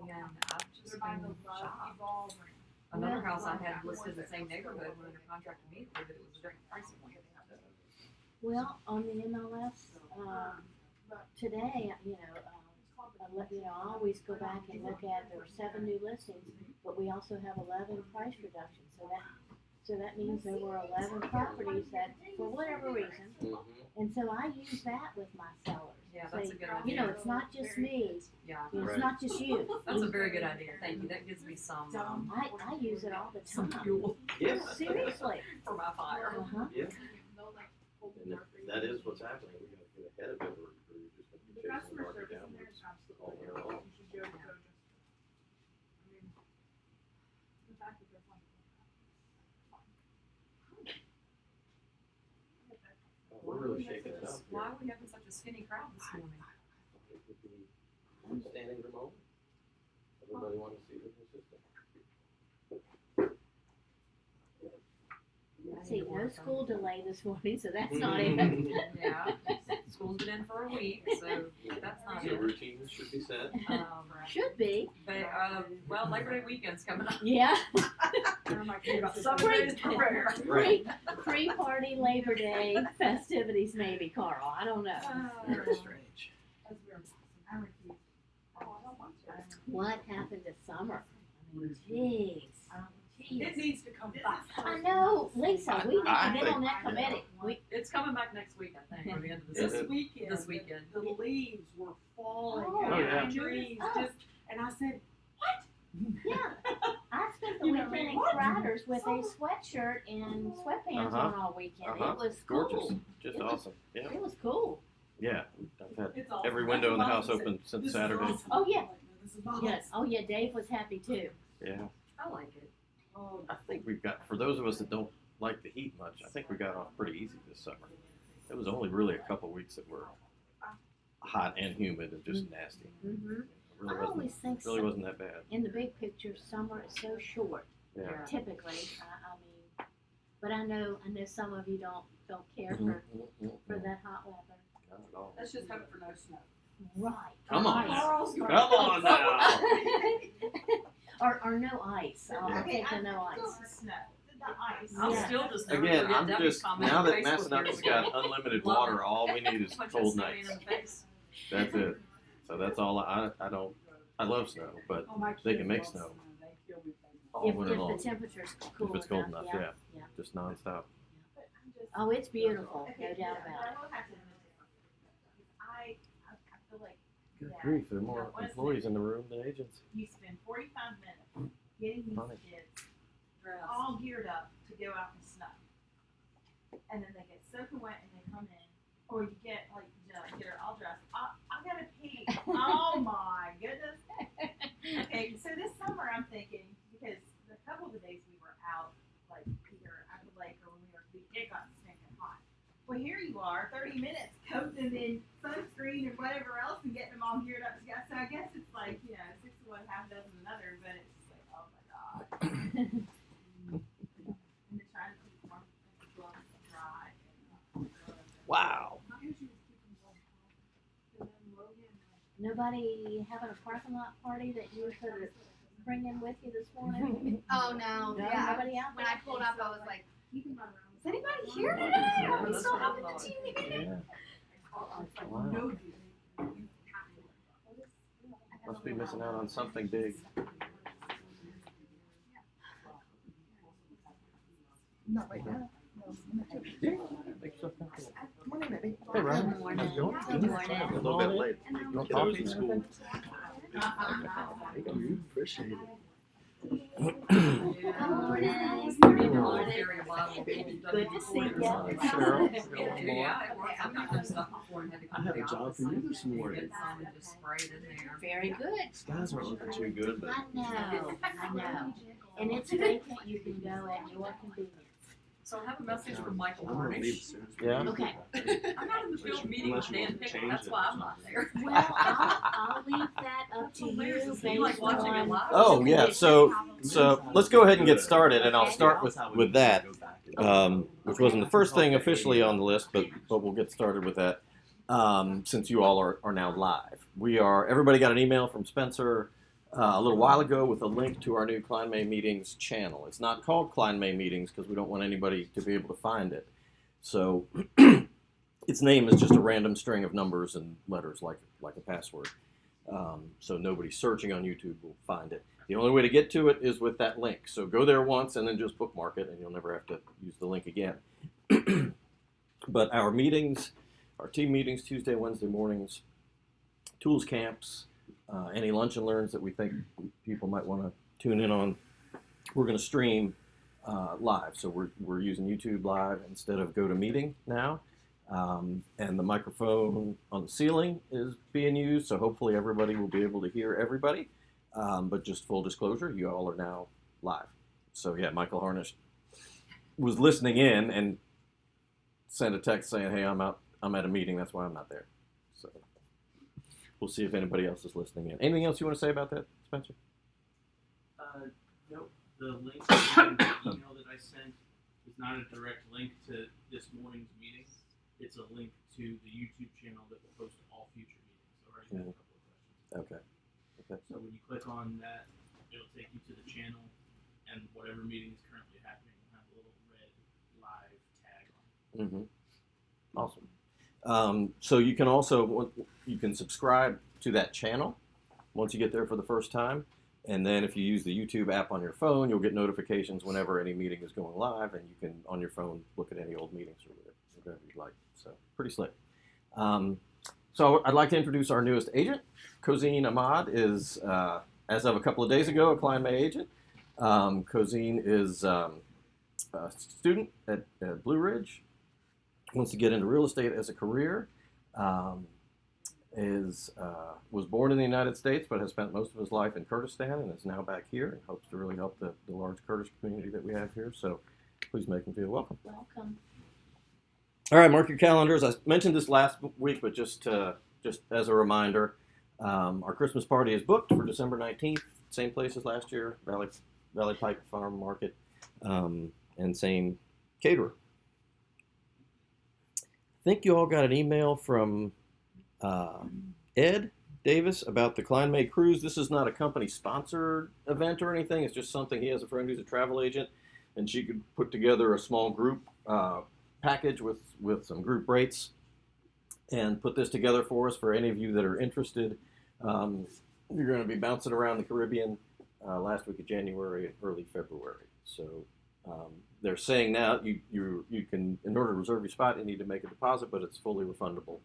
I've just been shocked. Another house I had listed in the same neighborhood went under contract immediately, but it was a different price point. Well, on the MLS, today, I always go back and look at, there were 7 new listings, but we also have 11 price reductions, so that means there were 11 properties that, for whatever reason, and so I use that with my sellers. Yeah, that's a good idea. You know, it's not just me, Yeah. it's not just you. That's a very good idea. Thank you. That gives me some I use it all the time. fuel Yes. Seriously. for my fire. Uh-huh. Yeah. And if that is what's happening, we gotta get ahead of it, or you're just gonna be chasing the market downwards all year long. We're really shaking it up Why here. are we having such a skinny crowd this morning? It would be standing room only. Everybody wants to see the new system. See, no school delay this morning, so that's not even. Yeah. School's been in for a week, so that's not So it. routines should be set. Should be. But, well, Labor Day weekend's coming up. Yeah. Somebody's prayer. Pre-party Labor Day festivities maybe, Carl, I don't know. Very strange. What happened to summer? I mean, jeez. It needs to come back. I know, Lisa, we need to I get on that think- committee. It's coming back next week, I think, or the end of the Is season. it? This weekend. The leaves were falling Oh, out yeah. of the trees, Oh. and I said, Yeah, I spent the You know, weekend in what? Crider's with a sweatshirt and sweatpants on all weekend. It was Gorgeous. cool. Just It was- awesome. Yeah. It was cool. Yeah. I've had it's awesome. every window in the That's house what Mom open said. since This is Saturday. awesome. Oh, yeah. This is awesome. Yes. Oh yeah, Dave was happy too. Yeah. I like it. I think we've got, for those of us that don't like the heat much, I think we got off pretty easy this summer. It was only really a couple weeks that were hot and humid and just nasty. Mm-hmm. It really I always wasn't, think really wasn't that bad. in the big picture, summer is so short. Yeah. Typically, I mean, but I know some of you don't care for that hot weather. Not at all. Let's just hope for no snow. Right. Come on. Ice. Carl's Come on now. or no ice. I'll Yeah. take the no ice. Snow. The ice. I'm Yeah. still just never Again, forget I'm Debbie's just, comment now on that Facebook Massanutta's years got ago. unlimited Love water, it. all we need is Punch cold that nights. in the face. That's it. So that's all I don't, I love snow, but Oh, my they kids can make love snow. They kill me. all If winter long. the temperature's cool If it's cold enough, enough, yeah. just nonstop. Oh, it's beautiful, no doubt about it. I feel like Good grief, there are more employees in the room than agents. you spend 45 minutes getting these Funny. kids all geared up to go out and snow. And then they get soaking wet and they come in, or you get get her all dressed. I gotta pee. Oh my goodness. Okay, so this summer I'm thinking, because a couple of the days we were out, like either at the lake or when it got stinking hot. Well, here you are, 30 minutes, coating them in sunscreen and whatever else and getting them all geared up. So I guess it's like, 6 of one, half a dozen another, but it's just like, oh my God. And they're trying to keep warm and gloves dry. Wow. Nobody having a parking lot party that you could bring in with you this morning? Oh no, No, yeah. nobody out When there? I pulled up, I was like, is anybody here today? Are we still having the team meeting? Yeah. Wow. Must be missing out on something big. Not right now. Yeah. Make yourself comfortable. Morning, baby. Hey, Ryan. Good morning. How's it going? Good morning. A little bit late. You want coffee? School. Appreciate it. Good morning. Good morning. Good to see you. Cheryl. Yeah, it works. I've got them stuff before and had to I come to have the a job office. for you this morning. Get some and just spray it in there. Very good. Skies aren't looking too good, but I know. And it's vacant, you can go at your convenience. So I have a message from Michael I'm gonna Harnish. leave as soon as we Yeah. can. Okay. I'm not in the field meeting with Dan Pickle, that's why I'm not there. Well, I'll leave that up to you Hilarious. based You like watching it on. live? Oh, yeah, so let's go ahead and get started, and I'll start with that, which wasn't the first thing officially on the list, but we'll get started with that, since you all are now live. Everybody got an email from Spencer a little while ago with a link to our new Klein May Meetings channel. It's not called Klein May Meetings because we don't want anybody to be able to find it. So its name is just a random string of numbers and letters like a password. So nobody searching on YouTube will find it. The only way to get to it is with that link. So go there once and then just bookmark it, and you'll never have to use the link again. But our meetings, our team meetings, Tuesday, Wednesday mornings, tools camps, any lunch and learns that we think people might want to tune in on, we're going to stream live. So we're using YouTube Live instead of GoToMeeting now. And the microphone on the ceiling is being used, so hopefully everybody will be able to hear everybody. But just full disclosure, you all are now live. So yeah, Michael Harnish was listening in and sent a text saying, "Hey, I'm at a meeting. That's why I'm not there." So we'll see if anybody else is listening in. Anything else you want to say about that, Spencer? Nope. The link in the email that I sent is not a direct link to this morning's meeting. It's a link to the YouTube channel that will post all future meetings. I already had a couple of questions. Okay. So when you click on that, it'll take you to the channel, and whatever meeting is currently happening will have a little red live tag on it. Mm-hmm. Awesome. So you can also subscribe to that channel once you get there for the first time, and then if you use the YouTube app on your phone, you'll get notifications whenever any meeting is going live, and you can on your phone look at any old meetings or whatever you'd like. So pretty slick. So I'd like to introduce our newest agent. Cozine Ahmad is, as of a couple of days ago, a Klein May agent. Cozine is a student at Blue Ridge, wants to get into real estate as a career, was born in the United States but has spent most of his life in Kurdistan and is now back here and hopes to really help the large Kurdish community that we have here. So please make him feel welcome. Welcome. All right, mark your calendars. I mentioned this last week, but just as a reminder, our Christmas party is booked for December 19th, same place as last year, Valley Pike Farm Market, and same caterer. I think you all got an email from Ed Davis about the Klein May Cruise. This is not a company-sponsored event or anything. It's just something he has a friend who's a travel agent, and she could put together a small group package with some group rates and put this together for us for any of you that are interested. You're going to be bouncing around the Caribbean last week of January and early February. So they're saying now you can, in order to reserve your spot, you need to make a deposit, but it's fully refundable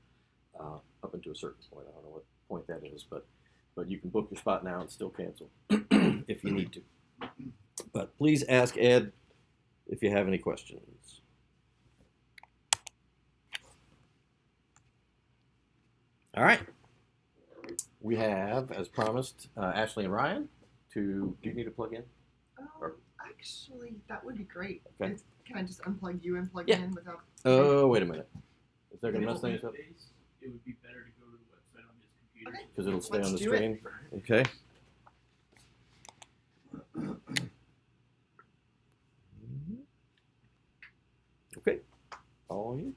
up until a certain point. I don't know what point that is, but you can book your spot now and still cancel if you need to. But please ask Ed if you have any questions. All right. We have, as promised, Ashley and Ryan. Do you need to plug in? Actually, that would be great. Okay. Can I just unplug you and plug Yeah. in without? Oh, wait a minute. Is that If going to it's mess things up? web-based, it would be better to go to the website on his computer. Okay. Because it'll stay Let's on the do it. screen. Okay. Okay. All you.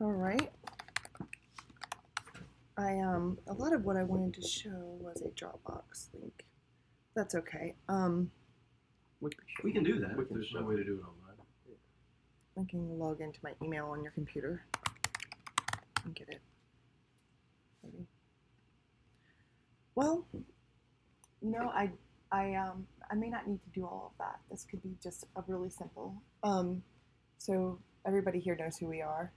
All right. A lot of what I wanted to show was a Dropbox link. That's okay. We can do that. We can There's no show. way to do it online. I can log into my email on your computer and get it. Maybe. Well, I may not need to do all of that. This could be just a really simple. So everybody here knows who we are.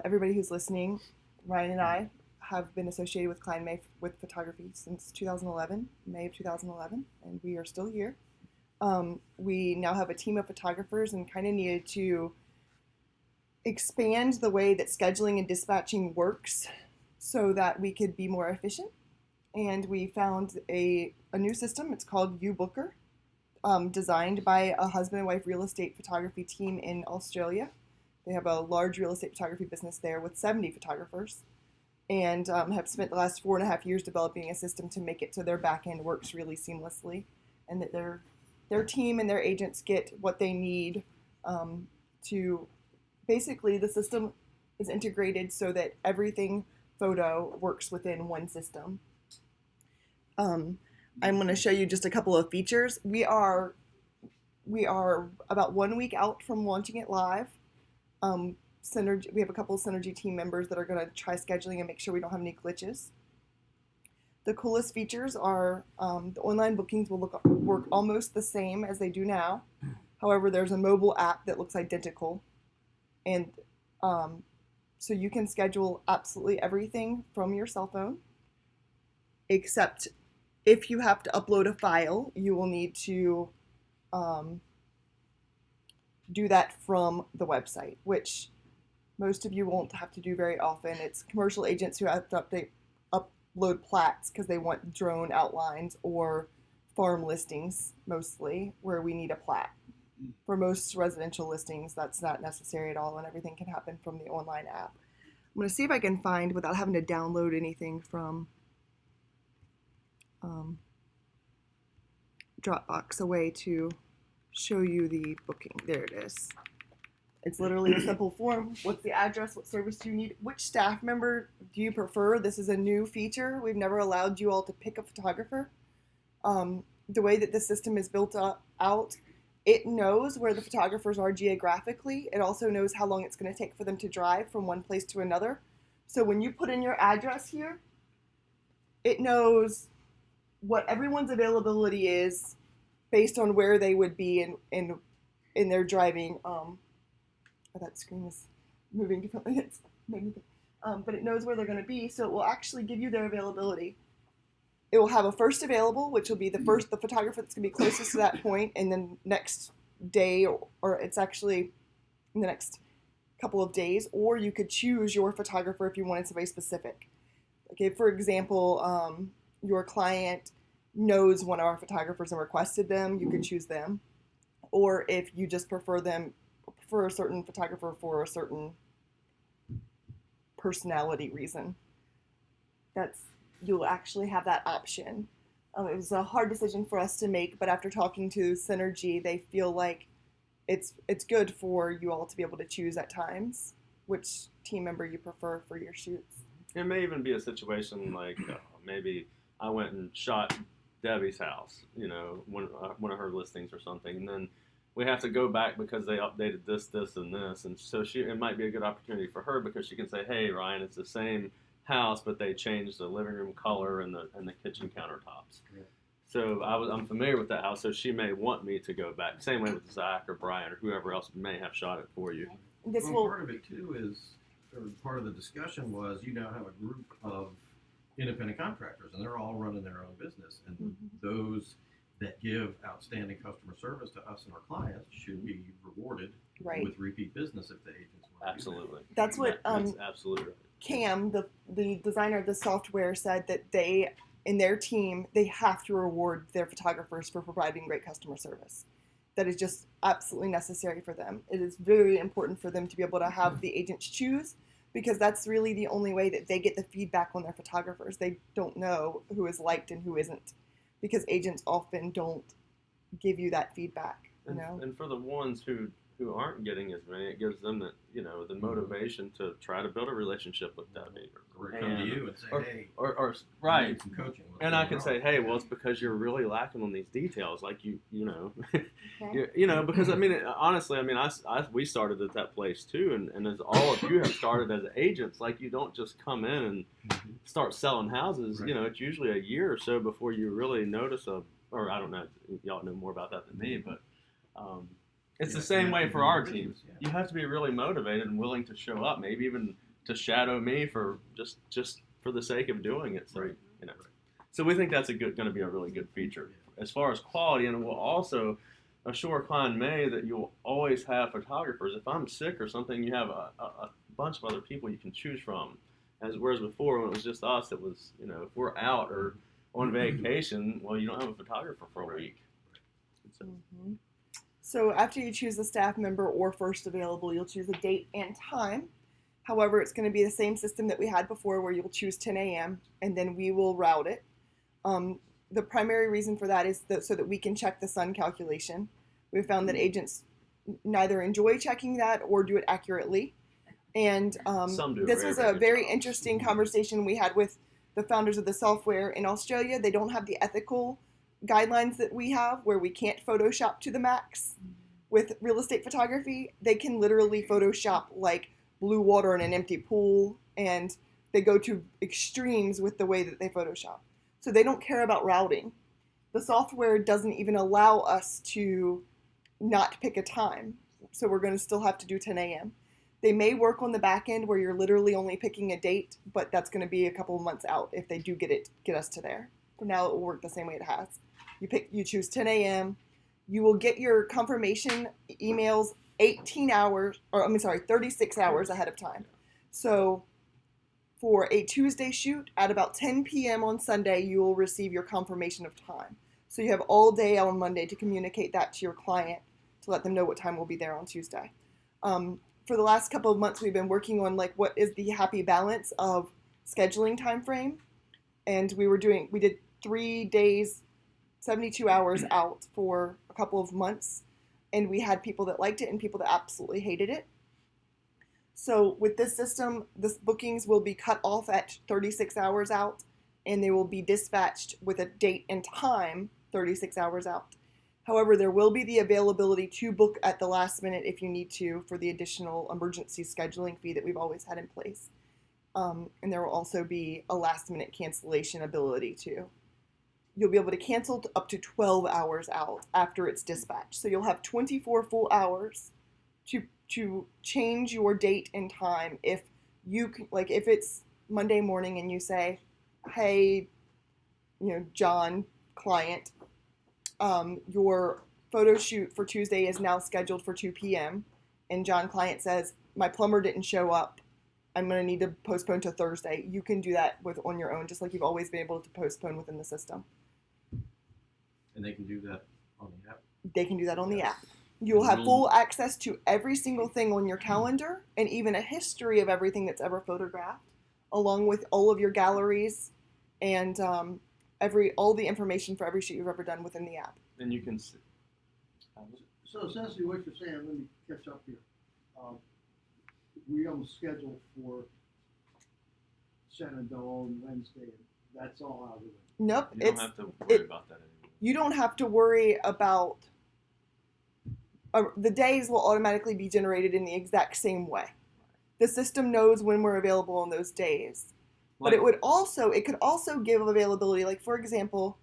Everybody who's listening, Ryan and I have been associated with Klein May with photography since 2011, May of 2011, and we are still here. We now have a team of photographers and kind of needed to expand the way that scheduling and dispatching works so that we could be more efficient. And we found a new system. It's called UBooker, designed by a husband and wife real estate photography team in Australia. They have a large real estate photography business there with 70 photographers, and have spent the last 4.5 years developing a system to make it so their back end works really seamlessly, and that their team and their agents get what they need to basically, the system is integrated so that everything photo works within one system. I'm going to show you just a couple of features. We are about 1 week out from launching it live. Synergy, we have a couple of Synergy team members that are going to try scheduling and make sure we don't have any glitches. The coolest features are the online bookings will work almost the same as they do now. However, there's a mobile app that looks identical. And so you can schedule absolutely everything from your cell phone, except if you have to upload a file, you will need to do that from the website, which most of you won't have to do very often. It's commercial agents who have to upload plats because they want drone outlines, or farm listings mostly where we need a plat. For most residential listings, that's not necessary at all, and everything can happen from the online app. I'm going to see if I can find, without having to download anything from Dropbox, a way to show you the booking. There it is. It's literally a simple form. What's the address? What service do you need? Which staff member do you prefer? This is a new feature. We've never allowed you all to pick a photographer. The way that the system is built out, it knows where the photographers are geographically. It also knows how long it's going to take for them to drive from one place to another. So when you put in your address here, it knows what everyone's availability is based on where they would be in their driving. Oh, that screen is moving differently. It's making but it knows where they're going to be, so it will actually give you their availability. It will have a first available, which will be the photographer that's going to be closest to that point, and then next day, or it's actually in the next couple of days, or you could choose your photographer if you wanted somebody specific. Okay, for example, your client knows one of our photographers and requested them, you could choose them. Or if you just prefer a certain photographer for a certain personality reason, you'll actually have that option. It was a hard decision for us to make, but after talking to Synergy, they feel like it's good for you all to be able to choose at times which team member you prefer for your shoots. It may even be a situation like maybe I went and shot Debbie's house, one of her listings or something, and then we have to go back because they updated this, and this, and so it might be a good opportunity for her because she can say, "Hey, Ryan, it's the same house, but they changed the living room color and the kitchen countertops." Yeah. So I'm familiar with that house, so she may want me to go back. Same way with Zach or Brian or whoever else may have shot it for you. Part of it too is, or part of the discussion was, you now have a group of independent contractors, and they're all running their own business, and those that give outstanding customer service to us and our clients should be rewarded with repeat business if the agents want to. Absolutely. That's what that's absolutely right. Cam, the designer of the software, said that they, in their team, they have to reward their photographers for providing great customer service. That is just absolutely necessary for them. It is very important for them to be able to have the agents choose, because that's really the only way that they get the feedback on their photographers. They don't know who is liked and who isn't, because agents often don't give you that feedback. And for the ones who aren't getting as many, it gives them the motivation to try to build a relationship with Debbie. Or come to you and say, "Hey, or I need some coaching." And I can say, "Hey, well, it's because you're really lacking on these details, like Okay. because honestly, we started at that place too, and as all of you have started as agents, like you don't just come in and start selling houses. Right. It's usually a year or so before you really notice or I don't know, y'all know more about that than me, but it's the same way for our team. Yeah. You have to be really motivated and willing to show up, maybe even to shadow me for just for the sake of doing it. So So we think that's going to be a really good feature as far as quality, and we'll also assure Klein May that you'll always have photographers. If I'm sick or something, you have a bunch of other people you can choose from. Whereas before, when it was just us, it was if we're out or on vacation, well, you don't have a photographer for a week. So after you choose the staff member or first available, you'll choose a date and time. However, it's going to be the same system that we had before, where you'll choose 10 a.m. and then we will route it. The primary reason for that is so that we can check the sun calculation. We've found that agents neither enjoy checking that or do it accurately. And Some do. this was a good very job. interesting conversation we had with the founders of the software in Australia. They don't have the ethical guidelines that we have, where we can't Photoshop to the max with real estate photography. They can literally Photoshop like blue water in an empty pool, and they go to extremes with the way that they Photoshop. So they don't care about routing. The software doesn't even allow us to not pick a time. So we're going to still have to do 10 a.m. They may work on the back end where you're literally only picking a date, but that's going to be a couple of months out if they do get us to there. For now, it will work the same way it has. You choose 10 a.m. You will get your confirmation emails 36 hours ahead of time. So for a Tuesday shoot at about 10 p.m. on Sunday, you will receive your confirmation of time. So you have all day on Monday to communicate that to your client to let them know what time we'll be there on Tuesday. For the last couple of months, we've been working on like what is the happy balance of scheduling time frame, and we did 3 days, 72 hours out for a couple of months, and we had people that liked it and people that absolutely hated it. So with this system, the bookings will be cut off at 36 hours out, and they will be dispatched with a date and time 36 hours out. However, there will be the availability to book at the last minute if you need to for the additional emergency scheduling fee that we've always had in place. And there will also be a last minute cancellation ability too. You'll be able to cancel up to 12 hours out after it's dispatched. So you'll have 24 full hours to change your date and time if if it's Monday morning and you say, hey, John, client, your photo shoot for Tuesday is now scheduled for 2 p.m. and John, client, says, my plumber didn't show up. I'm going to need to postpone to Thursday. You can do that on your own, just like you've always been able to postpone within the system. And they can do that on the app. They can do that on the app. You will have full access to every single thing on your calendar and even a history of everything that's ever photographed, along with all of your galleries and all the information for every shoot you've ever done within the app. And you can see. So essentially what you're saying, let me catch up here. We on schedule for Shenandoah on Wednesday, and that's all out of it. Nope. You don't have to worry about that anymore. You don't have to worry about the days will automatically be generated in the exact same way. The system knows when we're available on those days. But it could also give availability. Like, for example,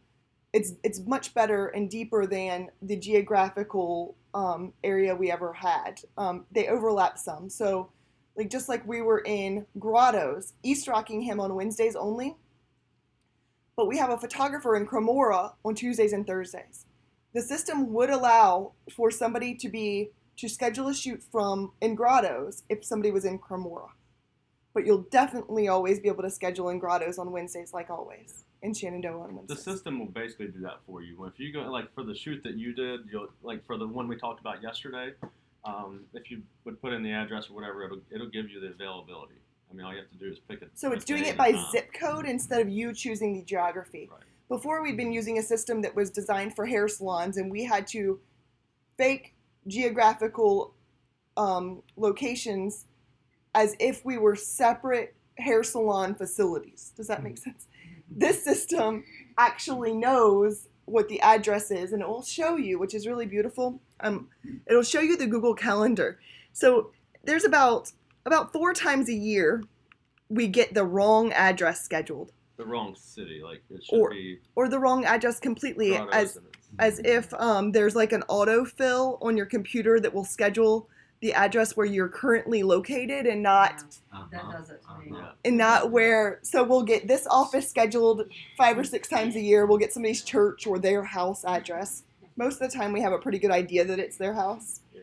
it's much better and deeper than the geographical area we ever had. They overlap some. So, just like we were in Grottoes, East Rockingham on Wednesdays only, but we have a photographer in Cremora on Tuesdays and Thursdays. The system would allow for somebody to schedule a shoot in Grottoes if somebody was in Cremora. But you'll definitely always be able to schedule in Grottoes on Wednesdays, like always, in Shenandoah on Wednesdays. The system will basically do that for you. If you go, for the shoot that you did, for the one we talked about yesterday, if you would put in the address or whatever, it'll give you the availability. I mean, all you have to do is pick it. So it's doing it by zip code instead of you choosing the geography. Right. Before, we'd been using a system that was designed for hair salons, and we had to fake geographical locations as if we were separate hair salon facilities. Does that make sense? This system actually knows what the address is, and it will show you, which is really beautiful. It'll show you the Google Calendar. So there's about 4 times a year we get the wrong address scheduled. The wrong city, it should be. Or the wrong address completely, as if there's like an autofill on your computer that will schedule the address where you're currently located and not That does it to me. Yeah. and not where. So we'll get this office scheduled 5 or 6 times a year. We'll get somebody's church or their house address. Most of the time we have a pretty good idea that it's their house. Yeah.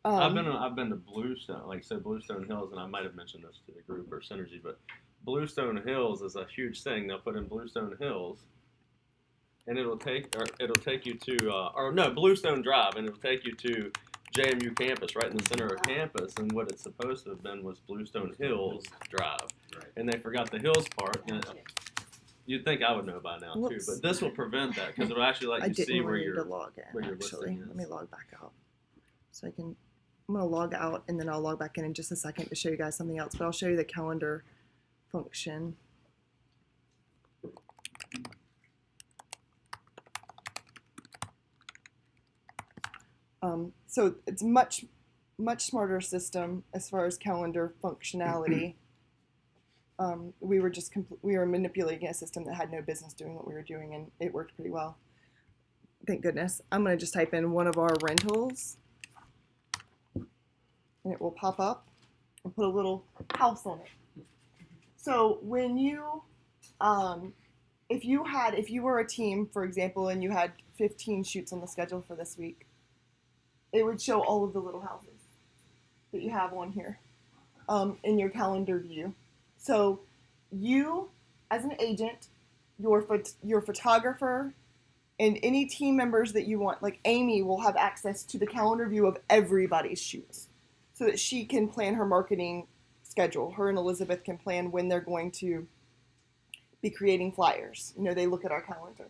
I've been to Bluestone, Bluestone Hills, and I might have mentioned this to the group or Synergy, but Bluestone Hills is a huge thing. They'll put in Bluestone Hills, and it'll take you to Bluestone Drive, and it'll take you to JMU campus, right in the center of campus. And what it's supposed to have been was Bluestone Hills Drive, Right. and they forgot the Hills part. And you'd think I would know by now too, but this will prevent that because it'll actually let you see where you're log in. where you're Actually, listing is. let me log back out so I can I'm gonna log out and then I'll log back in just a second to show you guys something else, but I'll show you the calendar function. So it's much smarter system as far as calendar functionality. We were manipulating a system that had no business doing what we were doing, and it worked pretty well. Thank goodness. I'm gonna just type in one of our rentals, and it will pop up and put a little house on it. So when you, if you were a team, for example, and you had 15 shoots on the schedule for this week, it would show all of the little houses that you have on here in your calendar view. So you, as an agent, your photographer, and any team members that you want, like Amy, will have access to the calendar view of everybody's shoots so that she can plan her marketing schedule. Her and Elizabeth can plan when they're going to be creating flyers. You know, they look at our calendar.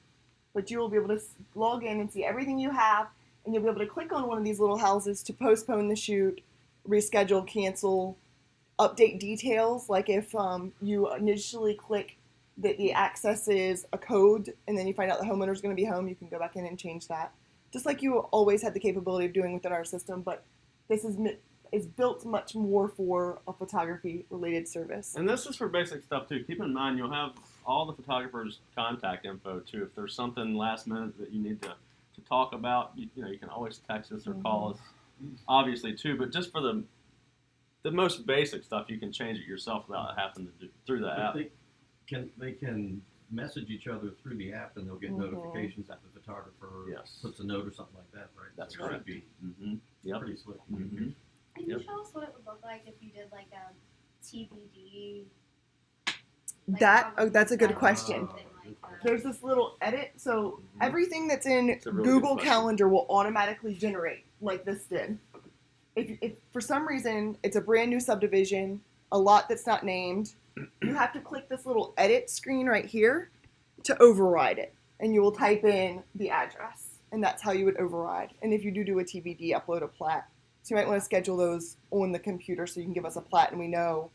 But you will be able to log in and see everything you have, and you'll be able to click on one of these little houses to postpone the shoot, reschedule, cancel, update details. Like if you initially click that the access is a code and then you find out the homeowner is going to be home, you can go back in and change that. Just like you always had the capability of doing within our system, but this is built much more for a photography related service. And this is for basic stuff too. Keep in mind, you'll have all the photographers' contact info too. If there's something last minute that you need to talk about, you know, you can always text us or call us, obviously too. But just for the most basic stuff, you can change it yourself without having to do through the app. They can message each other through the app, and they'll get notifications if the photographer puts a note or something like that, right? That's so correct. It Mm-hmm. should be pretty slick. Mm-hmm. Can you show us what it would look like if you did like a TBD? That's a good question. Something like that. There's this little edit, so everything that's in It's a really Google good question. Calendar will automatically generate like this did. If for some reason it's a brand new subdivision, a lot that's not named, you have to click this little edit screen right here to override it, and you will type in the address, and that's how you would override. And if you do a TBD, upload a plat. So you might want to schedule those on the computer so you can give us a plat, and we know,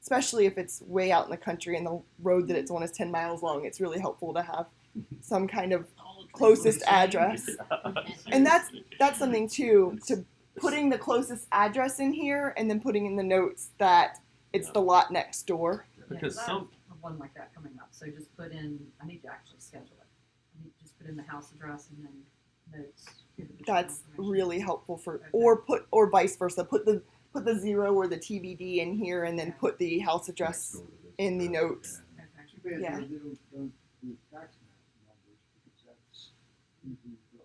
especially if it's way out in the country and the road that it's on is 10 miles long, it's really helpful to have some kind of closest address. And that's something too, to putting the closest address in here and then putting in the notes that it's the lot next door. Because I some have one like that coming up, so just put in, I need to actually schedule it. I need to just put in the house address and then notes. give additional That's information. really helpful for, Okay. or vice versa. Put the zero or the TBD in here and then put the house address in the notes. Okay. Too bad Yeah. they don't do tax map numbers, because that's easy to go.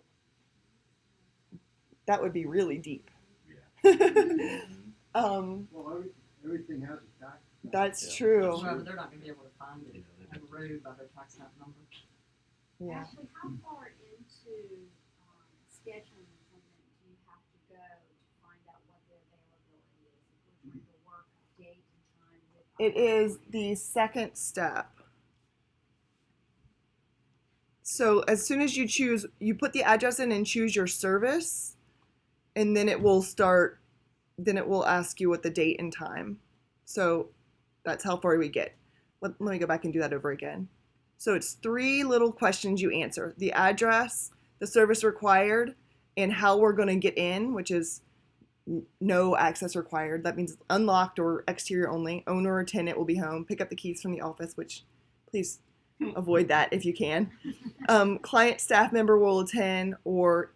That would be really deep. Well, everything has a tax map. That's true. Well, but they're not gonna be able to find it on the road by their tax map number. Yeah. Ashley, how far into scheduling an appointment do you have to go to find out what the availability is? If we're trying to work a date and time with It is the second step. So as soon as you put the address in and choose your service, and then it will ask you what the date and time. So that's how far we get. Let me go back and do that over again. So it's 3 little questions you answer: the address, the service required, and how we're going to get in, which is no access required. That means unlocked or exterior only. Owner or tenant will be home. Pick up the keys from the office, which please avoid that if you can. Client staff member will attend, or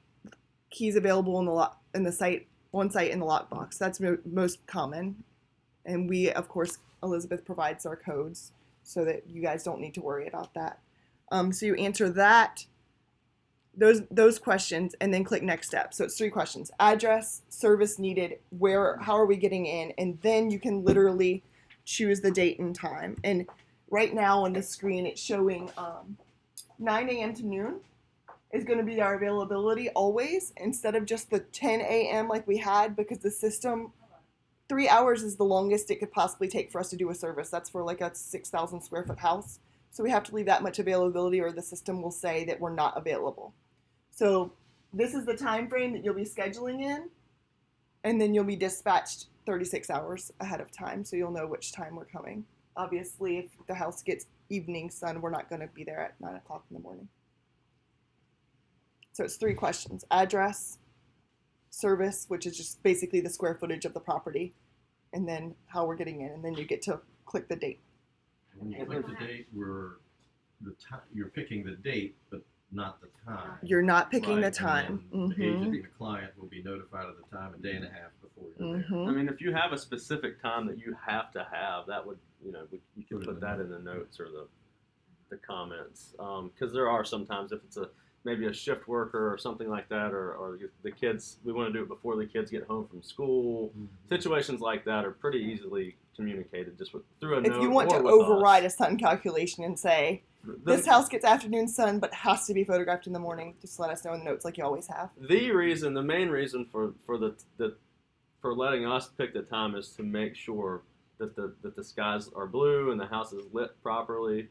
keys available on site in the lockbox. That's most common. And we, of course, Elizabeth provides our codes so that you guys don't need to worry about that. So you answer those questions and then click next step. So it's 3 questions: address, service needed, how are we getting in, and then you can literally choose the date and time. And right now on the screen it's showing 9 a.m. to noon is going to be our availability always, instead of just the 10 a.m. like we had, because the system, 3 hours is the longest it could possibly take for us to do a service. That's for like a 6,000 square foot house. So we have to leave that much availability, or the system will say that we're not available. So this is the time frame that you'll be scheduling in. And then you'll be dispatched 36 hours ahead of time, so you'll know which time we're coming. Obviously, if the house gets evening sun, we're not going to be there at 9 o'clock in the morning. So it's 3 questions: address, service, which is just basically the square footage of the property, and then how we're getting in, and then you get to click the date. When you click the date, you're picking the date, but not the time. You're not picking the Right, time. and then the agent and the client will be notified of the time a day and a half before you're there. Mhm. I mean, if you have a specific time that you have to have, that would, you could put that in the notes or the comments. Because there are sometimes, if it's maybe a shift worker or something like that, or the kids, we want to do it before the kids get home from school. Mhm. Situations like that are pretty easily communicated just through a note. If you want or to with override us. a sun calculation and say, The- this house gets afternoon sun but has to be photographed in the morning, just let us know in the notes like you always have. The main reason for letting us pick the time is to make sure that the skies are blue and the house is lit properly.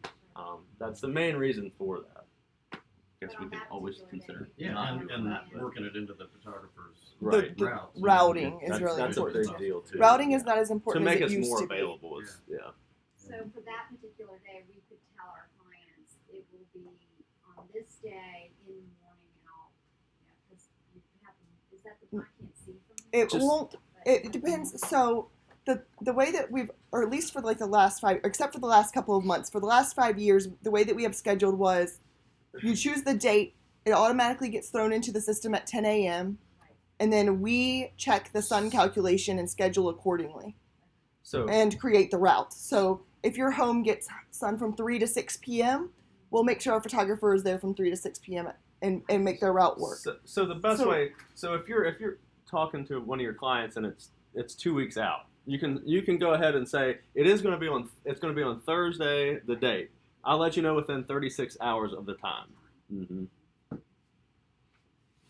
That's the main reason for that. Guess we could always consider Yeah, not and doing that, but working it into the photographer's Right. The route. routing is really That's a important. big deal too. Routing is not as to important make as us it used more to be. available. Yeah. So for that particular day, we could tell our clients it will be on this day in the morning out, because you have to, is that the time I can't see from here? It Just- won't. It depends. So the way that we've, or at least for like the last 5, except for the last couple of months, for the last 5 years, the way that we have scheduled was, you choose the date, it automatically gets thrown into the system at 10 a.m. and then we check the sun calculation and schedule accordingly So and create the route. So if your home gets sun from 3 to 6 p.m., we'll make sure our photographer is there from 3 to 6 p.m. and make their route work. So the best So- way. So if you're talking to one of your clients and it's 2 weeks out, you can go ahead and say it's going to be on Thursday, the date. I'll let you know within 36 hours of the time. Mm-hmm.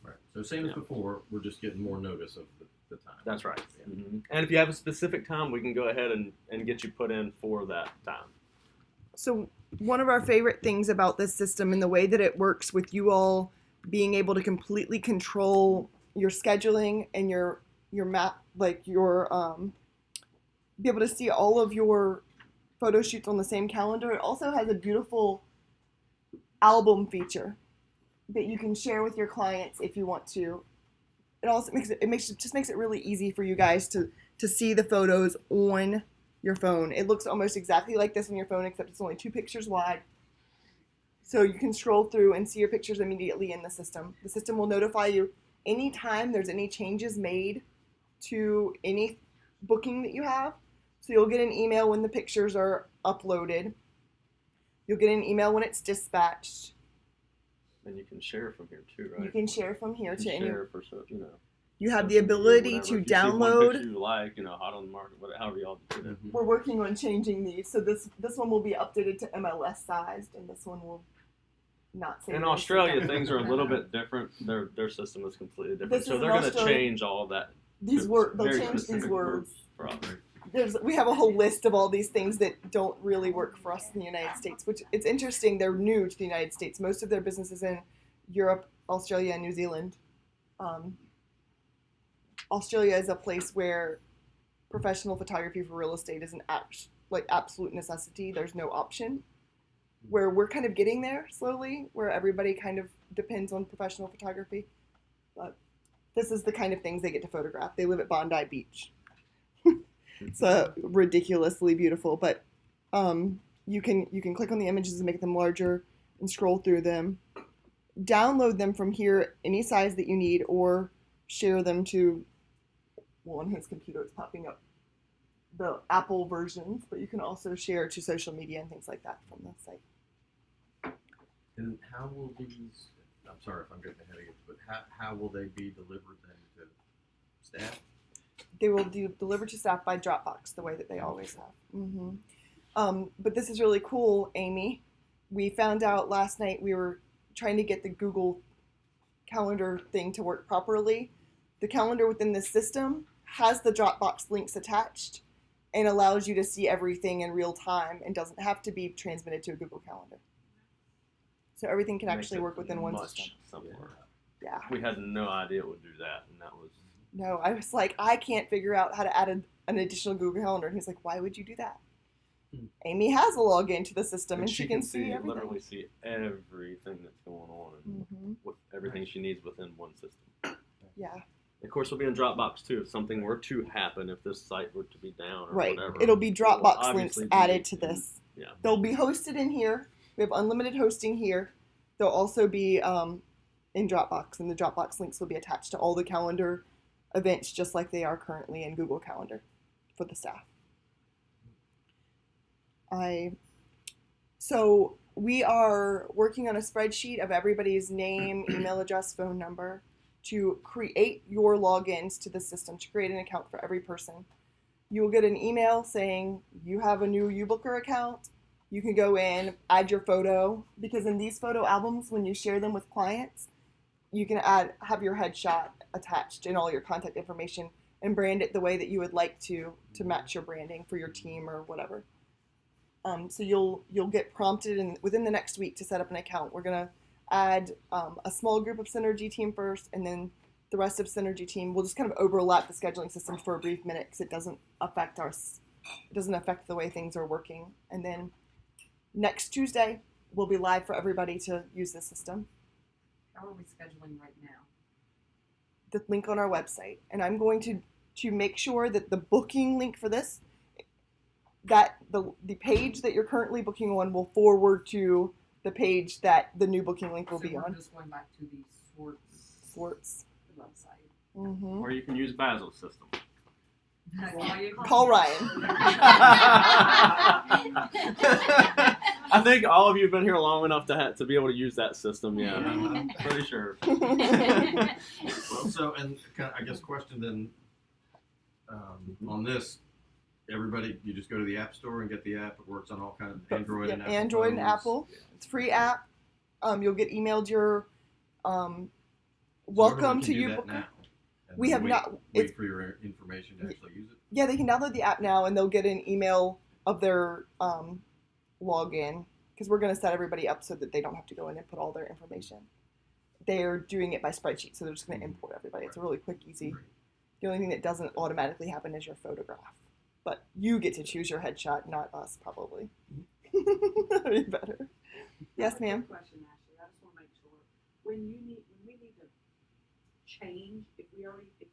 Right. So same as Yeah. before, we're just getting more notice of the time. That's right. Yeah. Mm-hmm. And if you have a specific time, we can go ahead and get you put in for that time. So one of our favorite things about this system and the way that it works with you all being able to completely control your scheduling and your map, like your be able to see all of your photo shoots on the same calendar. It also has a beautiful album feature that you can share with your clients if you want to. It also makes it really easy for you guys to see the photos on your phone. It looks almost exactly like this on your phone, except it's only 2 pictures wide. So you can scroll through and see your pictures immediately in the system. The system will notify you anytime there's any changes made to any booking that you have. So you'll get an email when the pictures are uploaded. You'll get an email when it's dispatched. And you can share from here too, right? You can share from here You to can any. share for You have the social media, ability whatever. to If you see one download. picture you like, hot on the market, however y'all do it. Mhm. We're working on changing these, so this one will be updated to MLS sized, and this one will not say. In this. Australia, things are a little bit different. Their system is completely different, This so is they're in going to Australia. change all of that. These to words, they'll very change these specific words. for us. We have a whole list of all these things that don't really work for us in the United States, which it's interesting. They're new to the United States. Most of their business is in Europe, Australia, and New Zealand. Australia is a place where professional photography for real estate is an absolute necessity. There's no option. Where we're kind of getting there slowly, where everybody kind of depends on professional photography. But this is the kind of things they get to photograph. They live at Bondi Beach. It's ridiculously beautiful, but you can click on the images and make them larger and scroll through them. Download them from here any size that you need, or share them to, well, on his computer it's popping up the Apple versions, but you can also share to social media and things like that from the site. And how will these, I'm sorry if I'm getting ahead of you, but how will they be delivered then to staff? They will do delivered to staff by Dropbox, the way that they always have. But this is really cool, Amy. We found out last night we were trying to get the Google Calendar thing to work properly. The calendar within the system has the Dropbox links attached and allows you to see everything in real time and doesn't have to be transmitted to a Google Calendar. So everything can Makes actually it work within one much system. simpler. Yeah. We had no idea it would do that, and that was No, I was like, I can't figure out how to add an additional Google Calendar. And he's like, why would you do that? Amy has a login to the system and she can see everything. literally see everything that's going on and Hmm. with everything she needs within one system. Yeah, Of course, it'll be in Dropbox too. If something were to happen, if this site were to be down or right. whatever, It'll be it will Dropbox links obviously be added to in- this. Yeah. They'll be hosted in here. We have unlimited hosting here. They'll also be in Dropbox, and the Dropbox links will be attached to all the calendar events just like they are currently in Google Calendar for the staff. So we are working on a spreadsheet of everybody's name, email address, phone number to create your logins to the system, to create an account for every person. You will get an email saying you have a new uBooker account. You can go in, add your photo, because in these photo albums, when you share them with clients, you can have your headshot attached and all your contact information and brand it the way that you would like to match your branding for your team or whatever. So you'll get prompted within the next week to set up an account. We're gonna add a small group of Synergy team first, and then the rest of Synergy team. We'll just kind of overlap the scheduling system for a brief minute because it doesn't affect the way things are working. And then next Tuesday we'll be live for everybody to use the system. How are we scheduling right now? The link on our website, and I'm going to make sure that the booking link for this, that the page that you're currently booking on will forward to the page that the new booking link will So be we're on. just going back to the Swartz. website. Mm-hmm. Or you can use Basil's system. Call Ryan. I think all of you have been here long enough to be able to use that system. Yeah, I'm pretty sure. Well, so, and I guess question then, on this, everybody, you just go to the App Store and get the app. It works on all kinds of Android and Apple Android and phones. Apple. It's a free app. You'll get emailed your So welcome everyone to can do that uBooker. now, and We then have wait- not- wait it's- for your information to actually use it. Yeah, they can download the app now and they'll get an email of their login because we're going to set everybody up so that they don't have to go in and put all their information. They're doing it by spreadsheet, so they're just going to import everybody. It's a really quick, easy. The only thing that doesn't automatically happen is your photograph. But you get to choose your headshot, not us, probably. That'd be better. Yes, ma'am. Question, Ashley, I just wanna make sure, when we need to change, if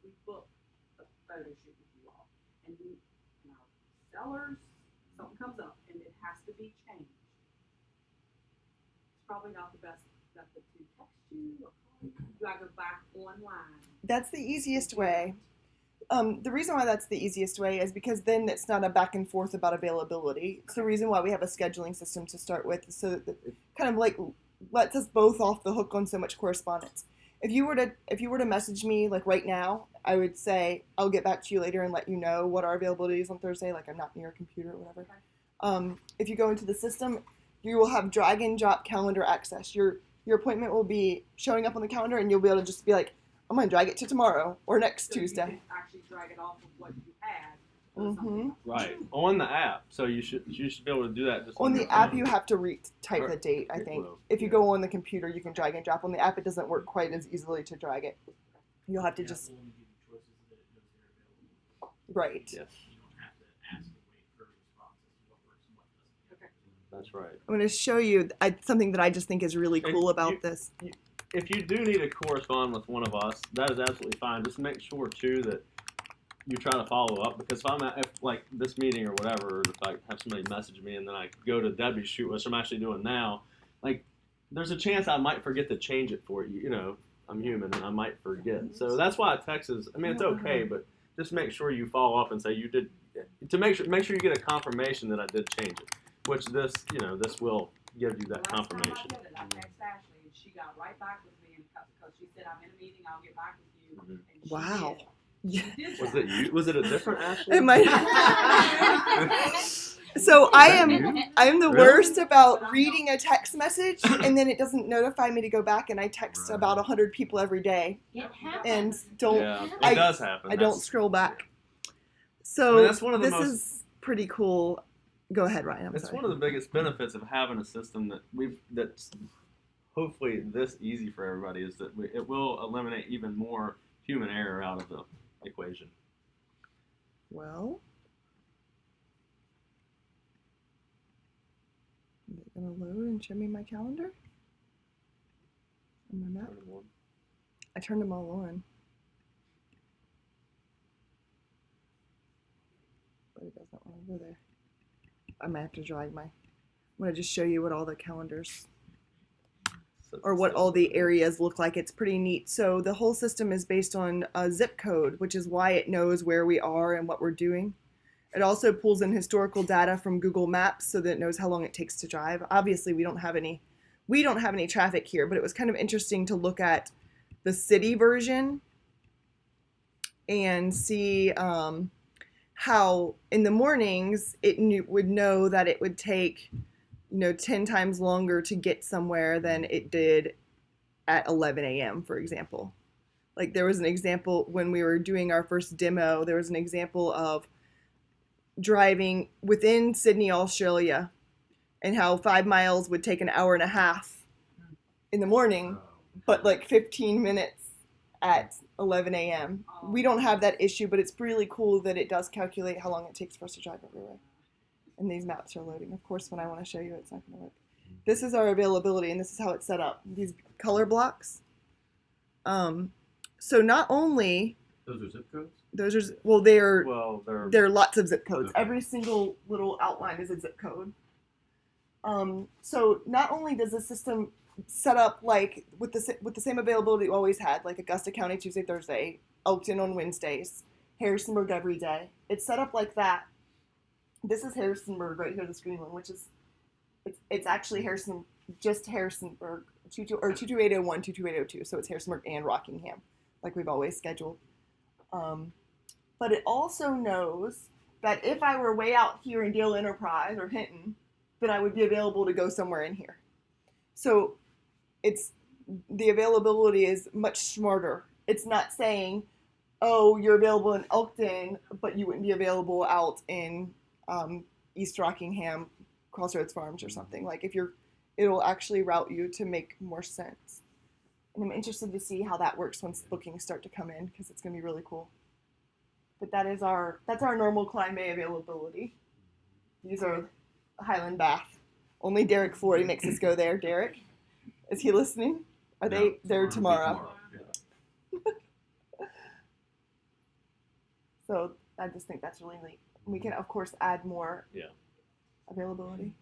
we book a photo shoot with you all, and our sellers, something comes up and it has to be changed. It's probably not the best method to text you or call you. Do I go back online? That's the easiest way. The reason why that's the easiest way is because then it's not a back and forth about availability. It's the reason why we have a scheduling system to start with, so that it kind of like lets us both off the hook on so much correspondence. If you were to message me like right now, I would say I'll get back to you later and let you know what our availability is on Thursday. Like I'm not near a computer or whatever. If you go into the system, you will have drag and drop calendar access. Your appointment will be showing up on the calendar, and you'll be able to just be like, I'm gonna drag it to tomorrow or next So Tuesday. you can actually drag it off of what you had. or Mm-hmm. something. Right on the app, so you should be able to do that. Just On the your app, phone. you have to type the Or- date, I think. well, If you yeah. go on the computer, you can drag and drop. On the app, it doesn't work quite as easily to drag it. You'll have to Yeah, just, we'll only give you choices that it knows they're available. right. Yes, You don't have to ask and wait for responses to what works and what doesn't. Okay. that's right. I'm going to show you something that I just think is really And cool about you- this. If you do need to correspond with one of us, that is absolutely fine. Just make sure too that you try to follow up, because if like this meeting or whatever, if I have somebody message me and then I go to Debbie's shoot, which I'm actually doing now, like there's a chance I might forget to change it for you. You know, I'm human and I might forget. So that's why a text is. I mean, it's okay, but just make sure you follow up and say you did, to make sure you get a confirmation that I did change it. Which this will give you that The last time confirmation. I did it, I texted Ashley and she got right back with me because she said, I'm in a meeting, I'll get back with you. Mhm. And she Wow. did. Yeah. She did Was that. it you? Was it a different Ashley? It might. So I am the Really? worst about reading a text message and then it doesn't notify me to go back, and I text Right. about 100 people every day It and happens. don't Yeah, it I- does happen. I don't That's- scroll back. I So mean, that's one of the this most- is pretty cool. Go ahead, Ryan. I'm It's sorry. one of the biggest benefits of having a system that's hopefully this easy for everybody, is that it will eliminate even more human error out of equation. Well, is it gonna load and show me my calendar? And my map? I turned them all on. But it doesn't want to go there. I might have to drag my. I'm gonna just show you what all the calendars or what all the areas look like. It's pretty neat. So the whole system is based on a zip code, which is why it knows where we are and what we're doing. It also pulls in historical data from Google Maps so that it knows how long it takes to drive. Obviously, we don't have any traffic here, but it was kind of interesting to look at the city version and see how in the mornings it would know that it would take 10 times longer to get somewhere than it did at 11 a.m., for example. Like there was an example when we were doing our first demo, there was an example of driving within Sydney, Australia, and how 5 miles would take an hour and a half in the morning, but like 15 minutes at 11 a.m. We don't have that issue, but it's really cool that it does calculate how long it takes for us to drive everywhere. And these maps are loading. Of course, when I want to show you, it's not going to work. This is our availability, and this is how it's set up. These color blocks. So not only Those are zip codes? those are they're Well, there are lots of zip codes. Okay. Every single little outline is a zip code. So not only does the system set up like with the same availability we always had, like Augusta County Tuesday, Thursday, Elkton on Wednesdays, Harrisonburg every day. It's set up like that. This is Harrisonburg right here, the screen one, which is it's actually Harrisonburg 22801, 22802. So it's Harrisonburg and Rockingham, like we've always scheduled. But it also knows that if I were way out here in Dale Enterprise or Hinton, then I would be available to go somewhere in here. So the availability is much smarter. It's not saying, oh, you're available in Elkton, but you wouldn't be available out in East Rockingham, Crossroads Farms or something. Like it'll actually route you to make more sense. And I'm interested to see how that works once bookings start to come in, because it's going to be really cool. But that's our normal Klein May availability. These are Highland Bath. Only Derek Flory makes us go there. Derek, is he listening? Are they there tomorrow? Yeah. So I just think that's really neat. We can of course add more availability.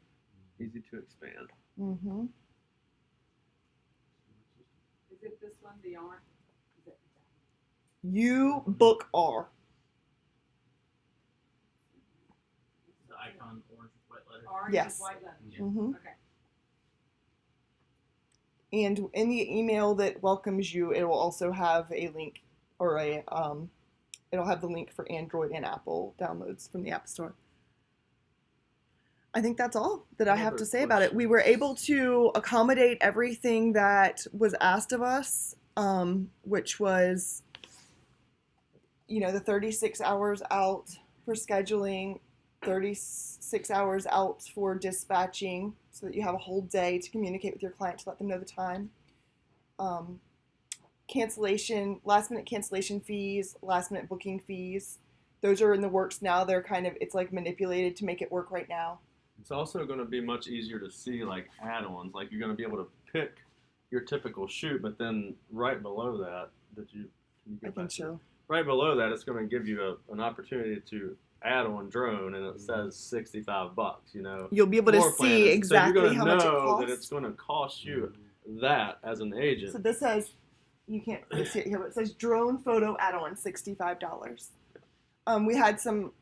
Easy to expand. Mm-hmm. Is it this one, the orange? Is it? You book R. The icon orange with white letters. Orange Yes. is white letters. Mm-hmm. Okay. And in the email that welcomes you, it will also have a link or it'll have the link for Android and Apple downloads from the App Store. I think that's all that I have to say about it. We were able to accommodate everything that was asked of us, which was, the 36 hours out for scheduling, 36 hours out for dispatching, so that you have a whole day to communicate with your client to let them know the time. Cancellation, last minute cancellation fees, last minute booking fees. Those are in the works now. They're it's like manipulated to make it work right now. It's also going to be much easier to see like add-ons. Like you're going to be able to pick your typical shoot, but then right below that, I can show. Right below that, it's going to give you an opportunity to add on drone, and it says $65. You'll be able to floor plan see is- exactly so you're how gonna much it know costs. that it's going to cost you that as an agent. So this says, you can't really see it here, but it says drone photo add-on, $65. We had some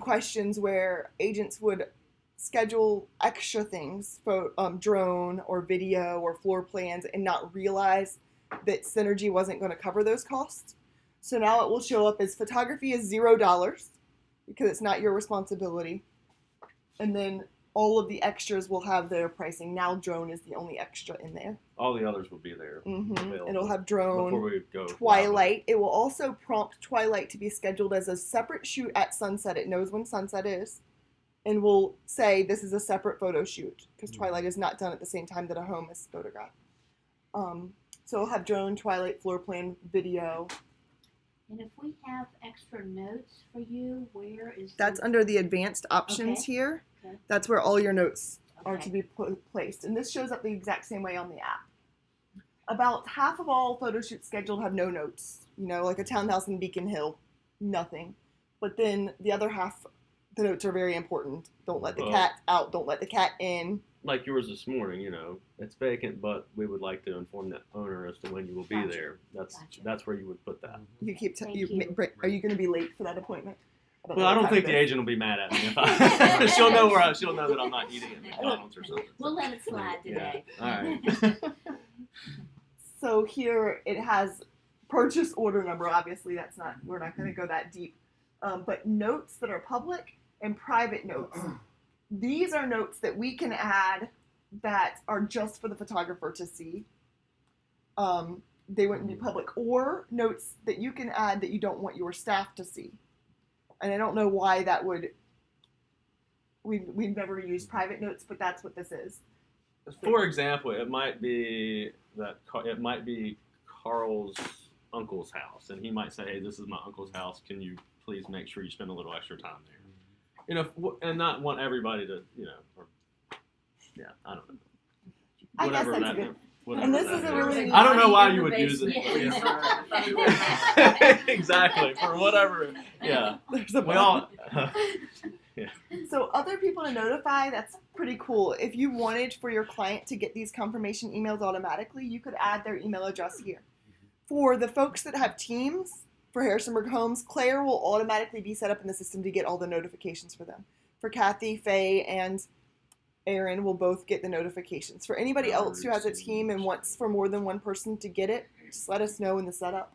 questions where agents would schedule extra things, drone or video or floor plans, and not realize that Synergy wasn't going to cover those costs. So now it will show up as photography is $0 because it's not your responsibility. And then all of the extras will have their pricing. Now drone is the only extra in there. All the others will be there. available It'll have before drone, we go Twilight. It will also prompt Twilight to be scheduled as a separate shoot at sunset. It knows when sunset is. And will say this is a separate photo shoot because Twilight is not done at the same time that a home is photographed. So it'll have drone, Twilight, floor plan, video. And if we have extra notes for you, where is That's the, under the advanced options Okay. here. Okay. That's where all your notes are Okay. to be placed. And this shows up the exact same way on the app. About half of all photo shoots scheduled have no notes. You know, like a townhouse in Beacon Hill, nothing. But then the other half, the notes are very important. Don't let the Well- cat out. Don't let the cat in. Like yours this morning, you know, it's vacant, but we would like to inform the owner as to when you will be Gotcha. there. That's Gotcha. that's where you would put that. You keep. Thank You. you. Are you going to be late for that appointment? Well, know I what don't time think it the is. agent will be mad at me if I. she'll know that I'm not eating at McDonald's or something. we'll let it slide today. Yeah. All right. So here it has purchase order number. Obviously, that's not. We're not going to go that deep. But notes that are public and private notes. These are notes that we can add that are just for the photographer to see. They wouldn't be public, or notes that you can add that you don't want your staff to see. And I don't know why that would. We've never used private notes, but that's what this is. For example, it might be Carl's uncle's house, and he might say, "Hey, this is my uncle's house. Can you please make sure you spend a little extra time there?" You know, and not want everybody to, you know, or, yeah, I don't know. I guess Whatever that's that. a good- Whatever And this that is a really- I don't know why In you the would use it. basement. Yeah. Exactly, for whatever. Yeah, There's a we all. So other people to notify, that's pretty cool. If you wanted for your client to get these confirmation emails automatically, you could add their email address here. For the folks that have teams, for Harrisonburg Homes, Claire will automatically be set up in the system to get all the notifications for them. For Kathy, Faye, and Aaron will both get the notifications. For anybody else who has a team and wants for more than one person to get it, just let us know in the setup.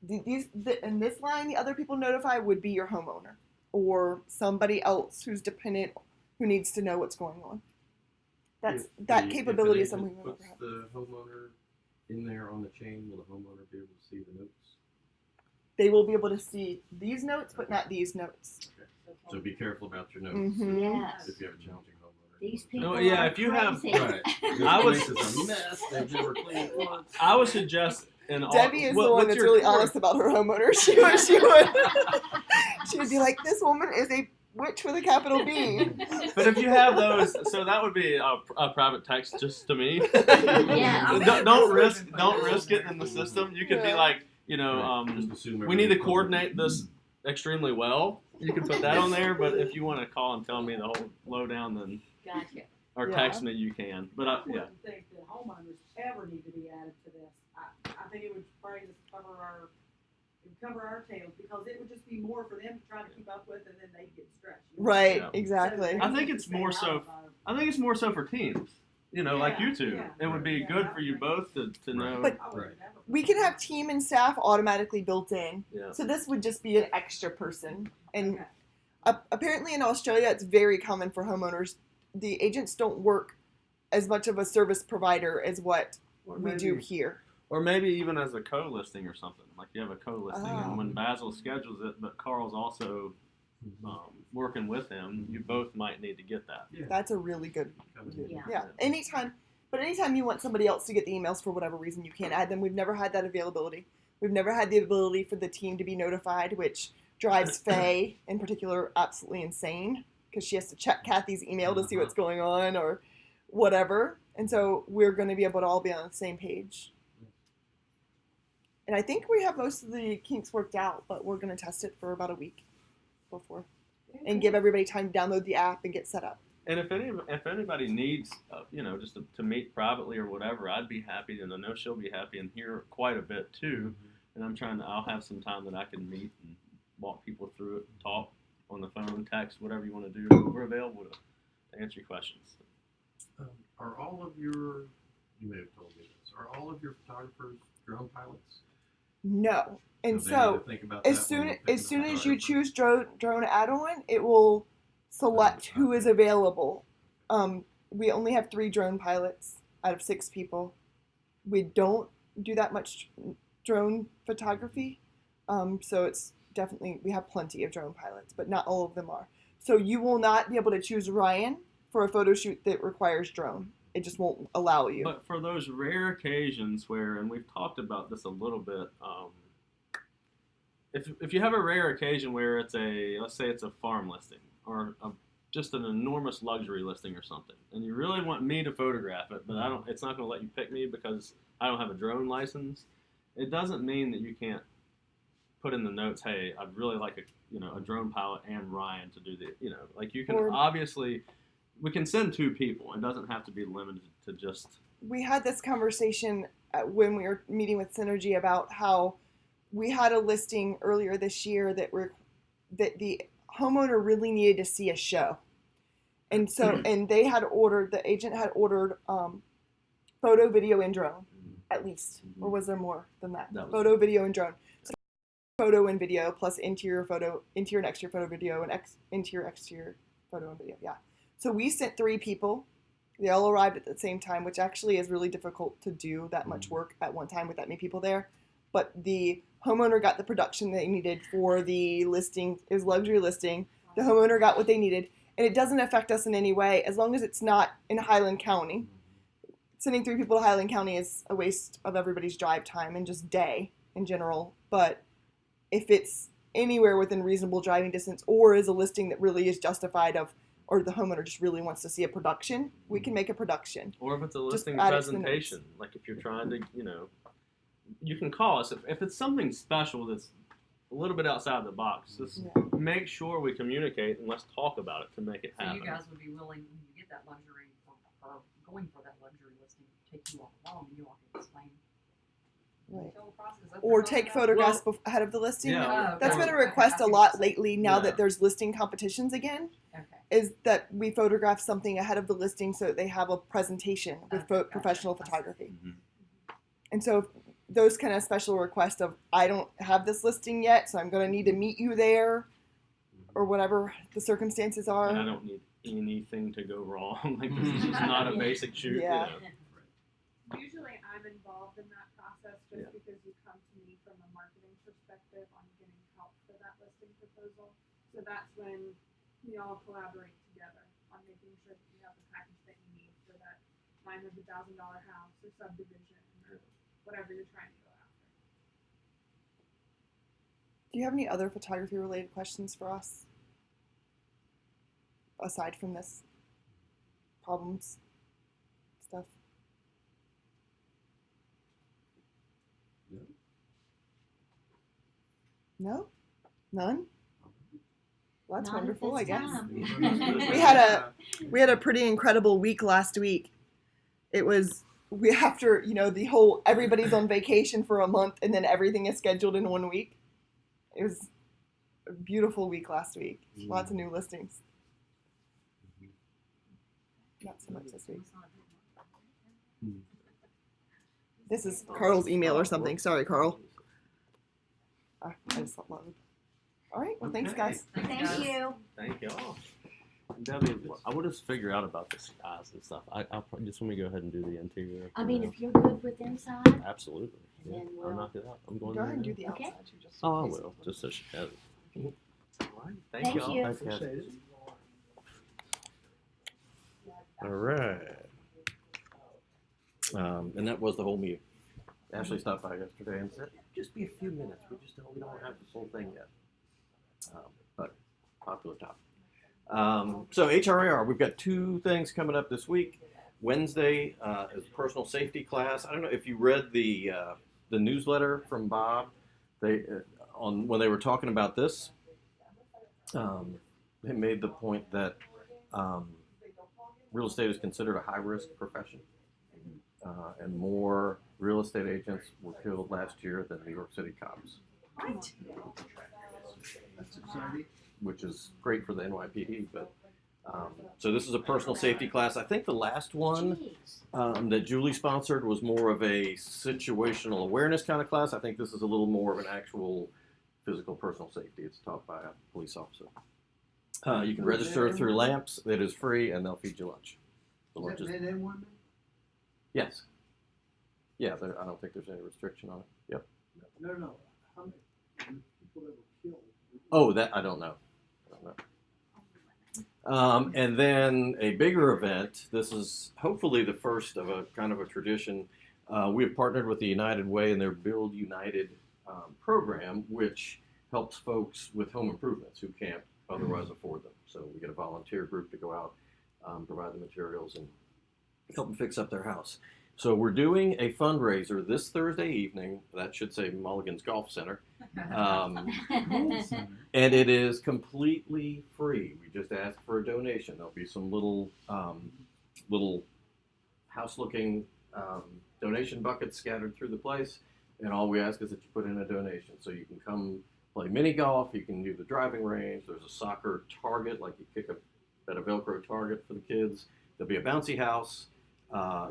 In this line, the other people notified would be your homeowner or somebody else who's dependent who needs to know what's going on. That capability is something we'll never Puts have. the homeowner in there on the chain. Will the homeowner be able to see the notes? They will be able to see these notes, but not these notes. So be careful about your notes Mhm. Yes. if you have a challenging homeowner. These people Oh, yeah, are if you have- crazy. Right. I would- This place is a mess. They've never cleaned it once. I would suggest in all. Debbie is what- the one what's that's your really core- honest about her homeowner. She would be like, "This woman is a witch with a capital B." But if you have those, so that would be a private text just to me. Yeah. Don't risk it in the system. You could be Yeah. like, you know, Right. Just assume we need to everything's coordinate public. this extremely well. You can put that on there, but if you want to call and tell me the whole lowdown, then Gotcha. or Yeah. text me, you can. But I yeah, wouldn't think that homeowners ever need to be added to this. I think it would probably just cover our tails, because it would just be more for them to try to keep up with, and then they get stretched. you know? Right, Yeah. exactly. So I think they need it's to stay more out so- of our- I think it's more so for teams. You know, like Yeah, you two. yeah. It would be Yeah, good I for you agree. both to know. But- I wouldn't ever- We can have team and staff automatically built in. Yeah. So this would just be an extra person. And Okay. apparently in Australia, it's very common for homeowners. The agents don't work as much of a service provider as what Or we do here. Or maybe even as a co-listing or something. Like you have a co-listing, Oh. and when Basil schedules it, but Carl's also working with him, you both might need to get that. Yeah. That's a really good. Yeah. Yeah. Anytime you want somebody else to get the emails for whatever reason, you can't add them. We've never had that availability. We've never had the ability for the team to be notified, which drives Faye in particular absolutely insane because she has to check Kathy's email to see what's going on or whatever. And so we're going to be able to all be on the same page. And I think we have most of the kinks worked out, but we're going to test it for about a week before and give everybody time to download the app and get set up. And if anybody needs, you know, just to meet privately or whatever, I'd be happy, and I know she'll be happy, and hear quite a bit too. And I'll have some time that I can meet and walk people through it, talk on the phone, text, whatever you want to do. We're available to answer your questions. Are all of your, you may have told me this, are all of your photographers drone pilots? No. And they need to so think about as that soon when as picking a you photographer. choose drone add-on, it will select who is available. We only have 3 drone pilots out of 6 people. We don't do that much drone photography, so it's definitely, we have plenty of drone pilots, but not all of them are. So you will not be able to choose Ryan for a photo shoot that requires drone. It just won't allow you. But for those rare occasions where, and we've talked about this a little bit, if you have a rare occasion where it's let's say it's a farm listing or just an enormous luxury listing or something, and you really want me to photograph it, but it's not going to let you pick me because I don't have a drone license. It doesn't mean that you can't put in the notes, hey, I'd really like a drone pilot and Ryan to do like you can obviously, we can send 2 people. It doesn't have to be limited to just. We had this conversation when we were meeting with Synergy about how we had a listing earlier this year that the homeowner really needed to see a show. And so, and the agent had ordered photo, video, and drone, at least. Or was there more than that? Photo, video, and drone. So photo and video plus interior and exterior photo, video, and interior, exterior photo and video. Yeah. So we sent 3 people. They all arrived at the same time, which actually is really difficult to do that much work at one time with that many people there. But the homeowner got the production they needed for the listing. It was a luxury listing. The homeowner got what they needed. And it doesn't affect us in any way as long as it's not in Highland County. Sending 3 people to Highland County is a waste of everybody's drive time and just day in general. But if it's anywhere within reasonable driving distance or is a listing that really is justified or the homeowner just really wants to see a production, we can make a production. Or if it's a listing presentation, like if you're trying to, you can call us. If it's something special that's a little bit outside the box, just make sure we communicate and let's talk about it to make it happen. So you guys would be willing, when you get that luxury, or going for that luxury listing, take you all along and you all can explain. Right. The whole process. Or take photographs ahead of the listing. Yeah. That's been a request a lot lately now that there's listing competitions again. Okay. Is that we photograph something ahead of the listing so that they have a presentation with professional photography. Mhm. And so those kind of special requests of, I don't have this listing yet, so I'm going to need to meet you there, or whatever the circumstances are. And I don't need anything to go wrong. Like, this is just not a basic shoot. Yeah. Usually I'm involved in that process just because you come to me from a marketing perspective on getting help for that listing proposal. So that's when we all collaborate together on making sure that you have the package that you need for that $900,000 house or subdivision or whatever you're trying to go after. Do you have any other photography related questions for us? Aside from this problems stuff? No? None? Well, that's Not at wonderful, this I guess. time. We had a pretty incredible week last week. It was after the whole everybody's on vacation for a month and then everything is scheduled in 1 week. It was a beautiful week last week. Lots of new listings. Not so much this week. This is Carl's email or something. Sorry, Carl. I just uploaded. All right. Well, thanks, guys. Thank you. Thank y'all. Debbie, I would just figure out about the skies and stuff. I'll probably just let me go ahead and do the interior. I mean, if you're good with inside, Absolutely. Yeah, then I'll we'll. knock it out. I'm going Go ahead and do there. the Okay. outside. Too, just Oh, I in case. will. Just so she has it. All right. Thank y'all. you. Thanks, guys. All right. And that was the whole meeting. Ashley stopped by yesterday and said, just be a few minutes. We don't have the full thing yet. But popular topic. So HRAR, we've got 2 things coming up this week. Wednesday is personal safety class. I don't know if you read the newsletter from Bob. When they were talking about this, they made the point that real estate is considered a high-risk profession, and more real estate agents were killed last year than New York City cops. Right. That's exciting. Which is great for the NYPD. But so this is a personal safety class. I think the last one Jeez. that Julie sponsored was more of a situational awareness kind of class. I think this is a little more of an actual physical personal safety. It's taught by a police officer. You can register through LAMPS. It is free, and they'll feed you lunch. The lunch Is is that men and women? yes. Yeah, I don't think there's any restriction on it. Yep. No. How many people that were killed? Oh, that I don't know. And then a bigger event. This is hopefully the first of a kind of a tradition. We have partnered with the United Way and their Build United program, which helps folks with home improvements who can't otherwise afford them. So we get a volunteer group to go out, provide the materials, and help them fix up their house. So we're doing a fundraiser this Thursday evening. That should say Mulligan's Golf Center. And it is completely free. We just ask for a donation. There'll be some little house-looking donation buckets scattered through the place, and all we ask is that you put in a donation. So you can come play mini golf. You can do the driving range. There's a soccer target, like you kick at a Velcro target for the kids. There'll be a bouncy house.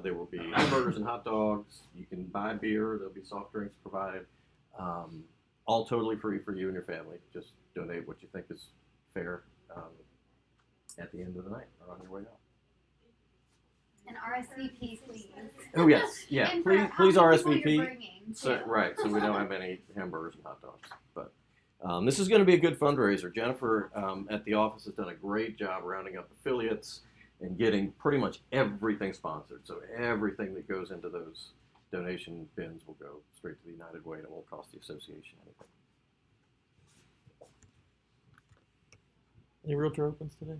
There will be hamburgers and hot dogs. You can buy beer. There'll be soft drinks provided. All totally free for you and your family. Just donate what you think is fair at the end of the night or on your way out. And RSVP, please. Oh yes, yeah. And for Please how many people you're RSVP. bringing, So, too. right, so we don't have any hamburgers and hot dogs. But this is going to be a good fundraiser. Jennifer at the office has done a great job rounding up affiliates and getting pretty much everything sponsored. So everything that goes into those donation bins will go straight to the United Way and it won't cost the association anything. Any realtor opens today?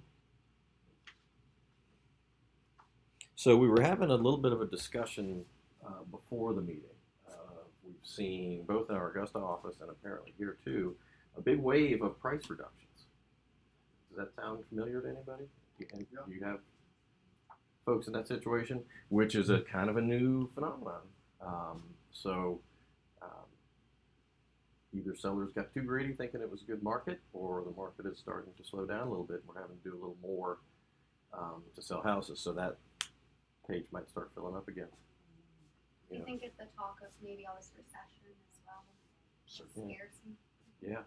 So we were having a little bit of a discussion before the meeting. We've seen both in our Augusta office and apparently here too, a big wave of price reductions. Does that sound familiar to anybody? Do you have folks in that situation? Which is a kind of a new phenomenon. Either sellers got too greedy thinking it was a good market, or the market is starting to slow down a little bit and we're having to do a little more to sell houses. So that page might start filling up again. Do you think it's the talk of maybe all this recession as well? Certainly. Scares them? Yeah.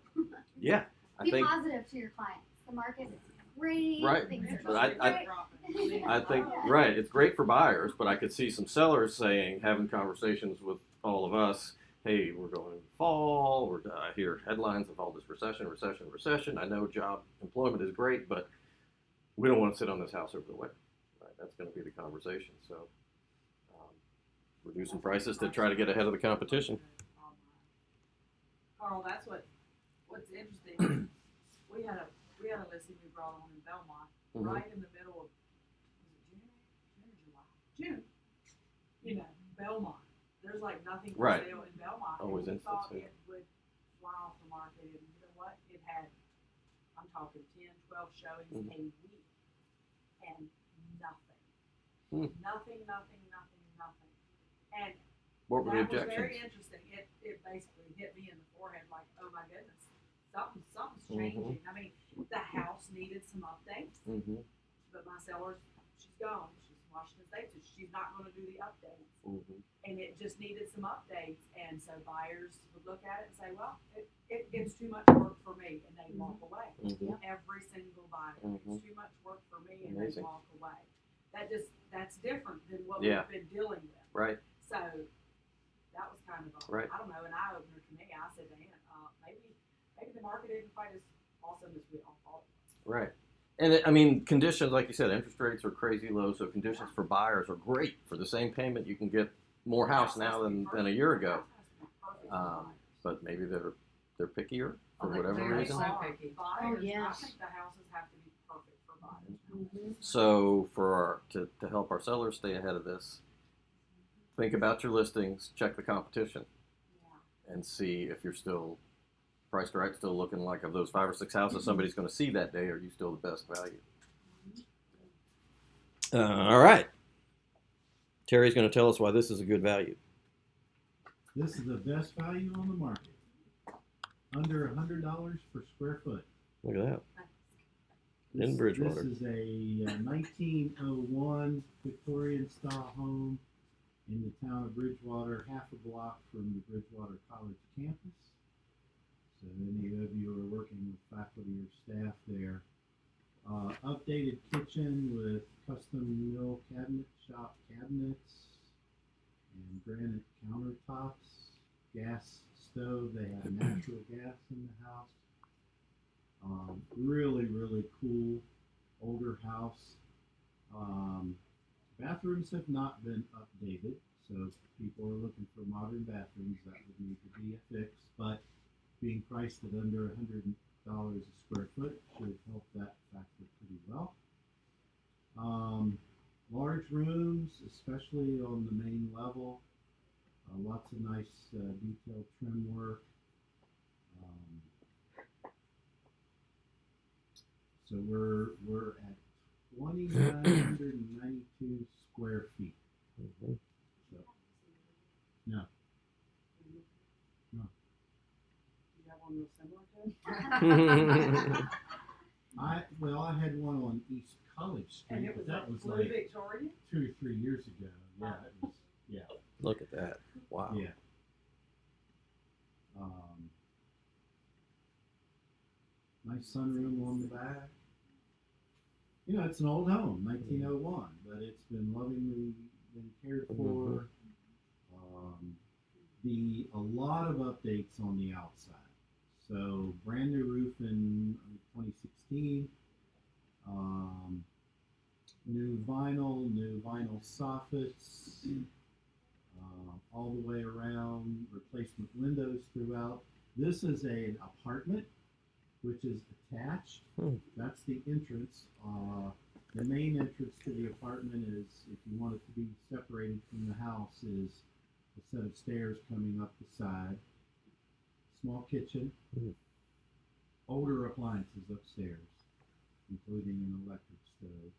Yeah. I Be think positive to your clients. The market is great. Right. Things are But great. I think, right, it's great for buyers, but I could see some sellers saying, having conversations with all of us, hey, we're going to fall, I hear headlines of all this recession. I know job employment is great, but we don't want to sit on this house over the winter. Right? That's going to be the conversation. So reducing prices to try to get ahead of the competition. Carl, that's what's interesting. we had a listing we brought on in Belmont, Mhm. right in the middle of, was it June or July? June. You know, Belmont. There's like nothing for Right. sale in Belmont. Always and we thought instant it would fly off the market, and you know what? It had, I'm talking 10, 12 showings Mhm. a week, and nothing. Hmm. Nothing. And What were the that was very objections? interesting. It basically hit me in the forehead like, oh my goodness, something's Mhm. changing. I mean, the house needed some updates, Mm-hmm. but my seller, she's gone. She's in Washington State, so she's not going to do the updates. Mm-hmm. And it just needed some updates, and so buyers would look at it and say, well, it's too much work for me, and they walk away. Mm-hmm. Every single buyer, Mhm. it's too much work for me, and Amazing. they walk away. That's different than what Yeah. we've been dealing with. Right. So that was kind of Right. I don't know, an eye opener to me. I said, man, maybe the market isn't quite as awesome as we all thought. Right. And I mean, conditions, like you said, interest rates are crazy low, so conditions for buyers are great. For the same payment, you can get more house now than a year ago. But maybe they're pickier for whatever Very reason. so picky. Buyers, yes. I think the houses have to be perfect for buyers. Mm-hmm. So to help our sellers stay ahead of this, think about your listings, check the competition, Yeah. and see if you're still priced right, still looking like of those 5 or 6 houses somebody's going to see that day, are you still the best value? All right. Terry's going to tell us why this is a good value. This is the best value on the market. Under $100 per square foot. Look at that. This, In Bridgewater. This is a 1901 Victorian style home in the town of Bridgewater, half a block from the Bridgewater College campus. So any of you are working with faculty or staff there. Updated kitchen with custom mill cabinet shop cabinets and granite countertops. Gas stove, they have natural gas in the house. Really cool older house. Bathrooms have not been updated, so if people are looking for modern bathrooms, that would need to be a fix. But being priced at under $100 a square foot should help that factor pretty well. Large rooms, especially on the main level, lots of nice detailed trim work. So we're at 2,992 square feet. Mhm. So, no. You have one similar to it? I had one on East College And Street, it but was that like was blue like Victorian? 2 or 3 years ago. Yeah, it was. Yeah, Look at that. Wow. yeah. Nice sunroom on the back. You know, it's an old home, 1901, but it's been lovingly been cared for. A lot of updates on the outside. So brand new roof in 2016. New vinyl soffits all the way around. Replacement windows throughout. This is an apartment which is attached. That's the entrance. The main entrance to the apartment is, if you want it to be separated from the house, is a set of stairs coming up the side. Small kitchen. Older appliances upstairs, including an electric stove.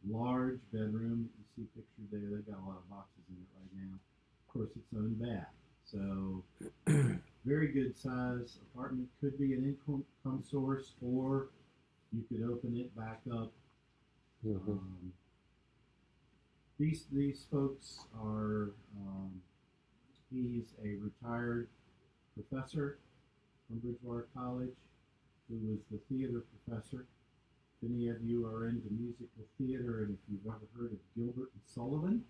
Large bedroom. You see pictured there. They've got a lot of boxes in it right now. Of course, its own bath. So very good size apartment. Could be an income source, or you could open it back up. These folks are. He's a retired professor from Bridgewater College, who was the theater professor. If any of you are into musical theater, and if you've ever heard of Gilbert and Sullivan,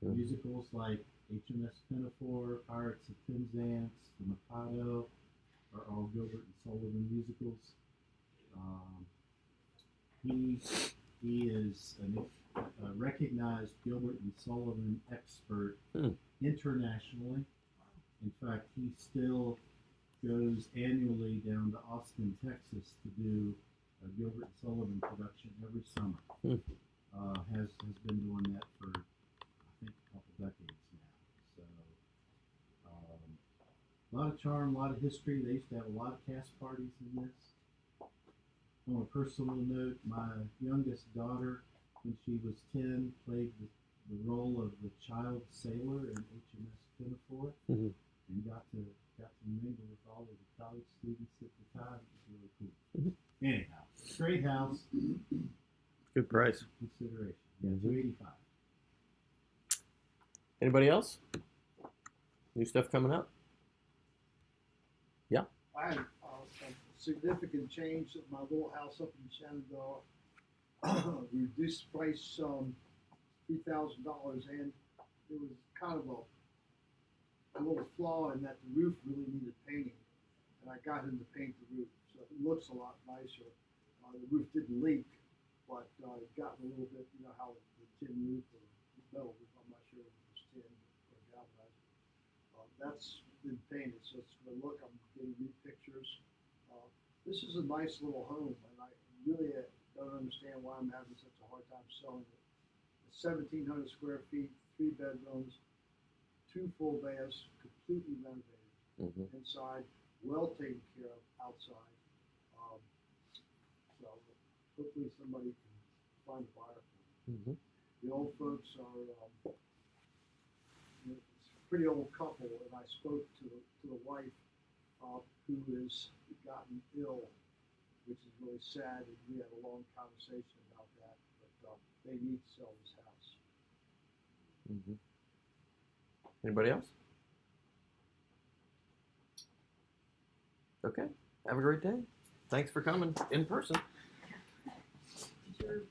musicals like HMS Pinafore, Pirates of Penzance, The Mikado, are all Gilbert and Sullivan musicals. He is a recognized Gilbert and Sullivan expert internationally. In fact, he still goes annually down to Austin, Texas, to do a Gilbert and Sullivan production every summer. Has been doing that for, I think, a couple decades now. So a lot of charm, a lot of history. They used to have a lot of cast parties in this. On a personal note, my youngest daughter, when she was 10, played the role of the child sailor in HMS Pinafore, and got to mingle with all of the college students at the time. It was really cool. Anyhow, great house. Good price. Consideration. Yeah, $285. Anybody else? New stuff coming up? Yeah. I had a significant change at my little house up in Shenandoah. We reduced the price $3,000, and there was kind of a little flaw in that the roof really needed painting, and I got him to paint the roof, so it looks a lot nicer. The roof didn't leak, but it got a little bit, you know how the tin roof or the metal roof, I'm not sure if it was tin or galvanized. That's been painted, so it's going to look. I'm getting new pictures. This is a nice little home, and I really don't understand why I'm having such a hard time selling it. It's 1,700 square feet, 3 bedrooms, 2 full baths, completely renovated inside, well taken care of outside. So hopefully somebody can find a buyer for it. The old folks are it's a pretty old couple, and I spoke to the wife who has gotten ill, which is really sad, and we had a long conversation about that, but they need to sell this house. Anybody else? Okay. Have a great day. Thanks for coming in person. Sure.